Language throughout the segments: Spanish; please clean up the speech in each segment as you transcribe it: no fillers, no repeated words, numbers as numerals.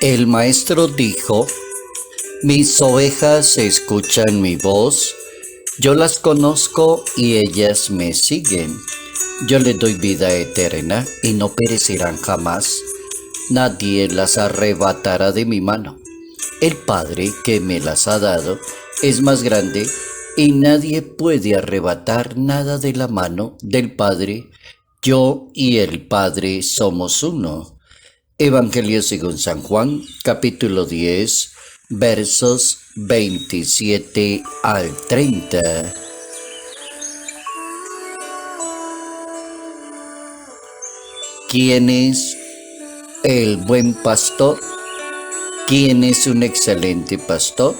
El maestro dijo: mis ovejas escuchan mi voz, yo las conozco y ellas me siguen. Yo les doy vida eterna y no perecerán jamás. Nadie las arrebatará de mi mano. El Padre que me las ha dado es más grande y nadie puede arrebatar nada de la mano del Padre. Yo y el Padre somos uno. Evangelio según San Juan, capítulo 10, versos 27 al 30. ¿Quién es el buen pastor? ¿Quién es un excelente pastor?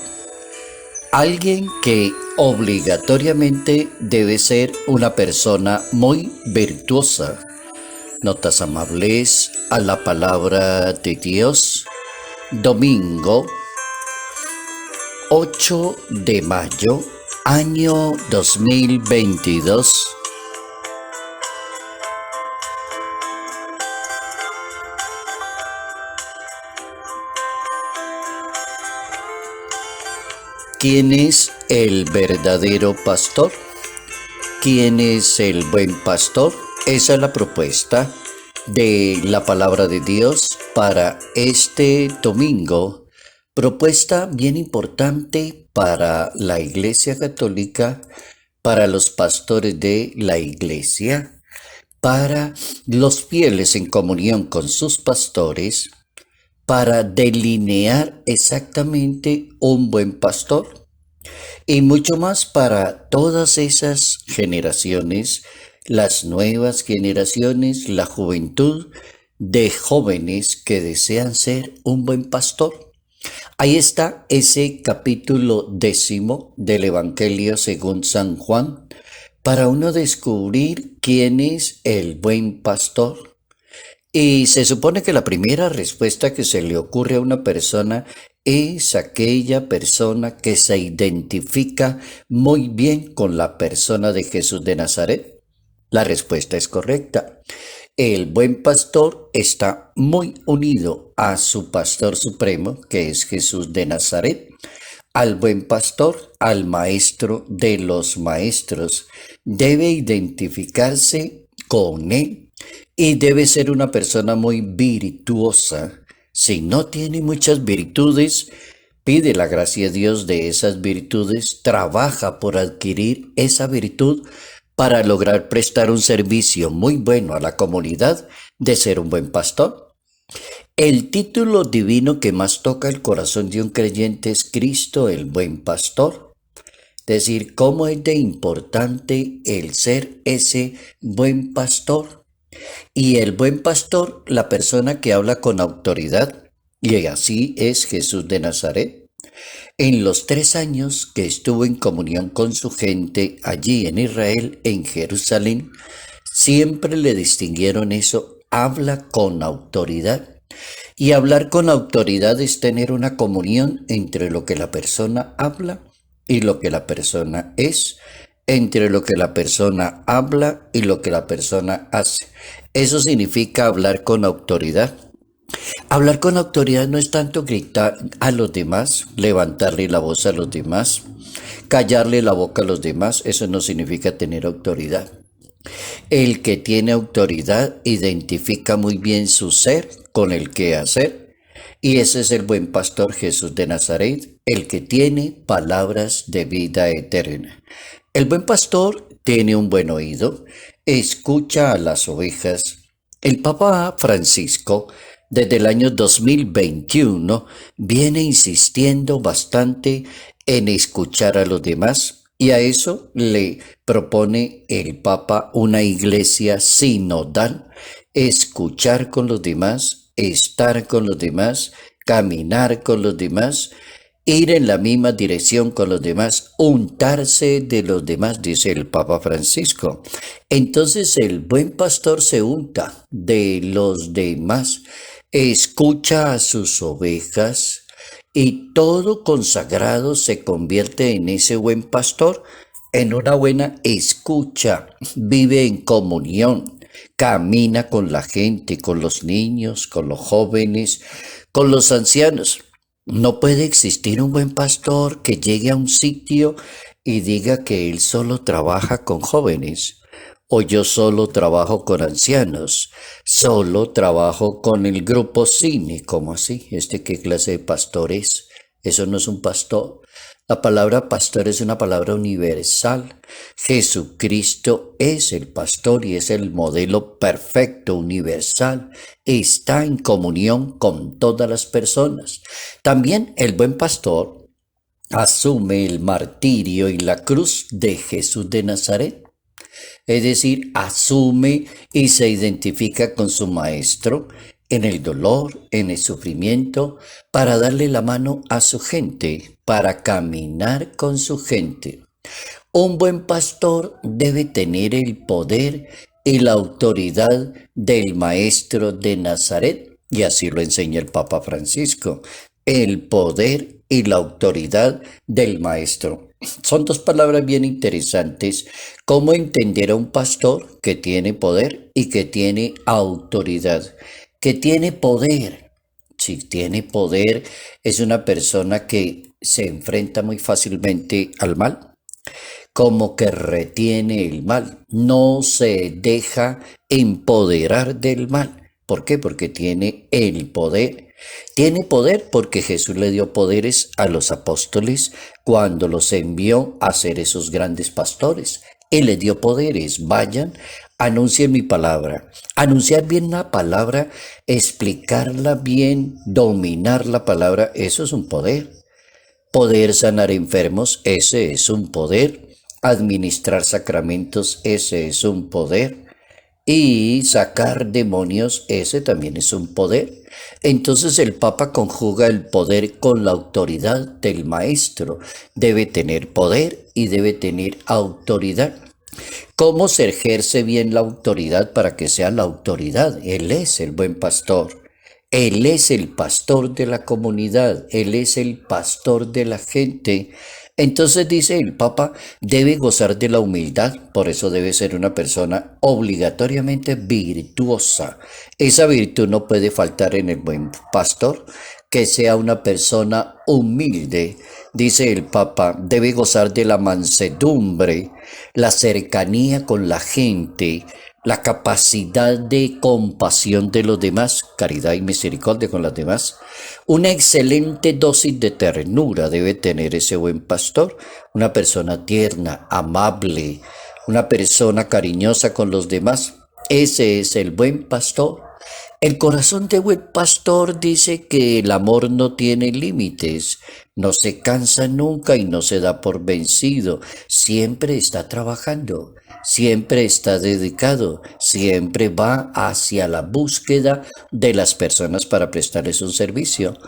Alguien que obligatoriamente debe ser una persona muy virtuosa. Notas amables a la palabra de Dios. Domingo 8 de mayo, año 2022. ¿Quién es el verdadero pastor? ¿Quién es el buen pastor? Esa es la propuesta de la palabra de Dios para este domingo. Propuesta bien importante para la Iglesia Católica, para los pastores de la Iglesia, para los fieles en comunión con sus pastores, para delinear exactamente un buen pastor y mucho más para todas esas generaciones, las nuevas generaciones, la juventud de jóvenes que desean ser un buen pastor. Ahí está ese capítulo 10 del Evangelio según San Juan, para uno descubrir quién es el buen pastor. Y se supone que la primera respuesta que se le ocurre a una persona es aquella persona que se identifica muy bien con la persona de Jesús de Nazaret. La respuesta es correcta. El buen pastor está muy unido a su pastor supremo, que es Jesús de Nazaret, al buen pastor, al maestro de los maestros. Debe identificarse con él y debe ser una persona muy virtuosa. Si no tiene muchas virtudes, pide la gracia de Dios de esas virtudes, trabaja por adquirir esa virtud para lograr prestar un servicio muy bueno a la comunidad de ser un buen pastor. El título divino que más toca el corazón de un creyente es Cristo, el buen pastor. Es decir, cómo es de importante el ser ese buen pastor. Y el buen pastor, la persona que habla con autoridad, y así es Jesús de Nazaret. En los 3 años que estuvo en comunión con su gente allí en Israel, en Jerusalén, siempre le distinguieron eso: habla con autoridad. Y hablar con autoridad es tener una comunión entre lo que la persona habla y lo que la persona es, entre lo que la persona habla y lo que la persona hace. Eso significa hablar con autoridad. Hablar con autoridad no es tanto gritar a los demás, levantarle la voz a los demás, callarle la boca a los demás. Eso no significa tener autoridad. El que tiene autoridad identifica muy bien su ser con el quehacer, y ese es el buen pastor Jesús de Nazaret, el que tiene palabras de vida eterna. El buen pastor tiene un buen oído, escucha a las ovejas. El Papa Francisco, desde el año 2021, viene insistiendo bastante en escuchar a los demás, y a eso le propone el Papa una iglesia sinodal: escuchar con los demás, estar con los demás, caminar con los demás, ir en la misma dirección con los demás, untarse de los demás, dice el Papa Francisco. Entonces el buen pastor se unta de los demás, escucha a sus ovejas, y todo consagrado se convierte en ese buen pastor, en una buena escucha, vive en comunión, camina con la gente, con los niños, con los jóvenes, con los ancianos. No puede existir un buen pastor que llegue a un sitio y diga que él solo trabaja con jóvenes, o yo solo trabajo con ancianos, solo trabajo con el grupo cine. ¿Cómo así? ¿Qué clase de pastor es? Eso no es un pastor. La palabra pastor es una palabra universal. Jesucristo es el pastor y es el modelo perfecto, universal. Está en comunión con todas las personas. También el buen pastor asume el martirio y la cruz de Jesús de Nazaret. Es decir, asume y se identifica con su maestro en el dolor, en el sufrimiento, para darle la mano a su gente, para caminar con su gente. Un buen pastor debe tener el poder y la autoridad del maestro de Nazaret, y así lo enseña el Papa Francisco, el poder y la autoridad del maestro. Son dos palabras bien interesantes. ¿Cómo entender a un pastor que tiene poder y que tiene autoridad? Que tiene poder. Si tiene poder, es una persona que se enfrenta muy fácilmente al mal, como que retiene el mal, no se deja empoderar del mal. ¿Por qué? Porque tiene el poder. Tiene poder porque Jesús le dio poderes a los apóstoles cuando los envió a ser esos grandes pastores. Él les dio poderes. Vayan, anuncien mi palabra. Anunciar bien la palabra, explicarla bien, dominar la palabra, eso es un poder. Poder sanar enfermos, ese es un poder. Administrar sacramentos, ese es un poder. Y sacar demonios, ese también es un poder. Entonces el Papa conjuga el poder con la autoridad del maestro. Debe tener poder y debe tener autoridad. ¿Cómo se ejerce bien la autoridad para que sea la autoridad? Él es el buen pastor. Él es el pastor de la comunidad. Él es el pastor de la gente. Entonces dice el Papa, debe gozar de la humildad, por eso debe ser una persona obligatoriamente virtuosa. Esa virtud no puede faltar en el buen pastor, que sea una persona humilde. Dice el Papa, debe gozar de la mansedumbre, la cercanía con la gente, la capacidad de compasión de los demás, caridad y misericordia con los demás. Una excelente dosis de ternura debe tener ese buen pastor, una persona tierna, amable, una persona cariñosa con los demás. Ese es el buen pastor. El corazón de buen pastor dice que el amor no tiene límites, no se cansa nunca y no se da por vencido, siempre está trabajando, siempre está dedicado, siempre va hacia la búsqueda de las personas para prestarles un servicio.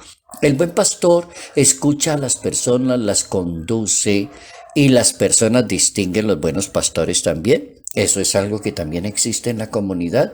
El buen pastor escucha a las personas, las conduce y las personas distinguen los buenos pastores también. Eso es algo que también existe en la comunidad.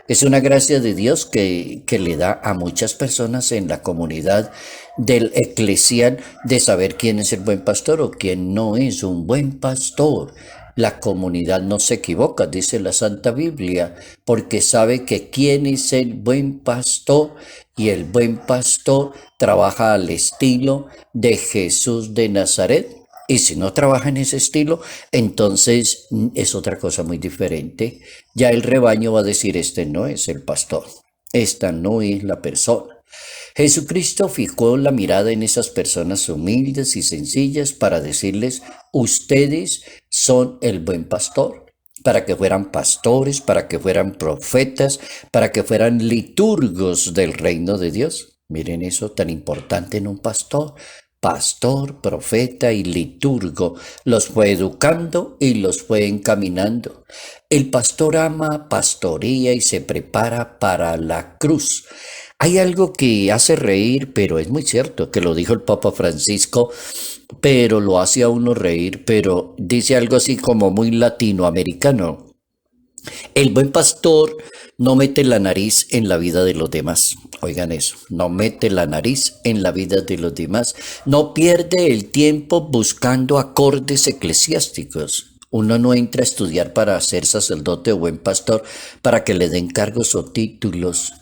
Es una gracia de Dios que le da a muchas personas en la comunidad del eclesial de saber quién es el buen pastor o quién no es un buen pastor. La comunidad no se equivoca, dice la Santa Biblia, porque sabe que quién es el buen pastor, y el buen pastor trabaja al estilo de Jesús de Nazaret. Y si no trabaja en ese estilo, entonces es otra cosa muy diferente. Ya el rebaño va a decir, este no es el pastor, esta no es la persona. Jesucristo fijó la mirada en esas personas humildes y sencillas para decirles, ustedes son el buen pastor, para que fueran pastores, para que fueran profetas, para que fueran liturgos del reino de Dios. Miren eso tan importante en un pastor. Pastor, profeta y liturgo, los fue educando y los fue encaminando. El pastor ama, pastorea y se prepara para la cruz. Hay algo que hace reír, pero es muy cierto, que lo dijo el Papa Francisco, pero lo hace a uno reír, pero dice algo así como muy latinoamericano. El buen pastor no mete la nariz en la vida de los demás. Oigan eso, no mete la nariz en la vida de los demás. No pierde el tiempo buscando acordes eclesiásticos. Uno no entra a estudiar para ser sacerdote o buen pastor para que le den cargos o títulos,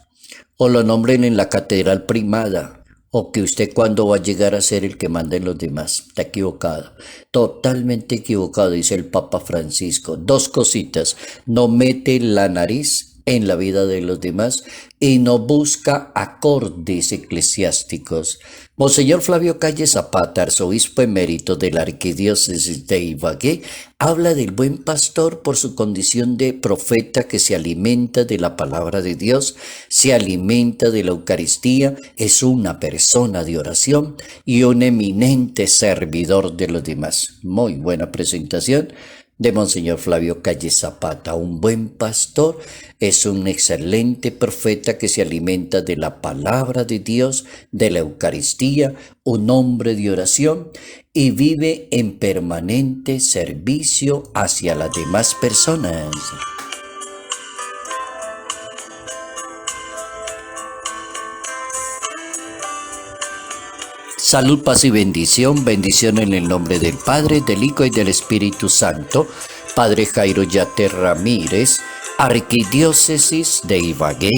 o lo nombren en la catedral primada, o que usted cuándo va a llegar a ser el que manda en los demás. Está equivocado, totalmente equivocado, dice el Papa Francisco. Dos cositas: no mete la nariz en la vida de los demás y no busca acordes eclesiásticos. Monseñor Flavio Calle Zapata, arzobispo emérito de la arquidiócesis de Ibagué, habla del buen pastor por su condición de profeta que se alimenta de la palabra de Dios, se alimenta de la Eucaristía, es una persona de oración y un eminente servidor de los demás. Muy buena presentación de Monseñor Flavio Calle Zapata. Un buen pastor es un excelente profeta que se alimenta de la palabra de Dios, de la Eucaristía, un hombre de oración y vive en permanente servicio hacia las demás personas. Salud, paz y bendición. Bendición en el nombre del Padre, del Hijo y del Espíritu Santo. Padre Jairo Yate Ramírez, Arquidiócesis de Ibagué.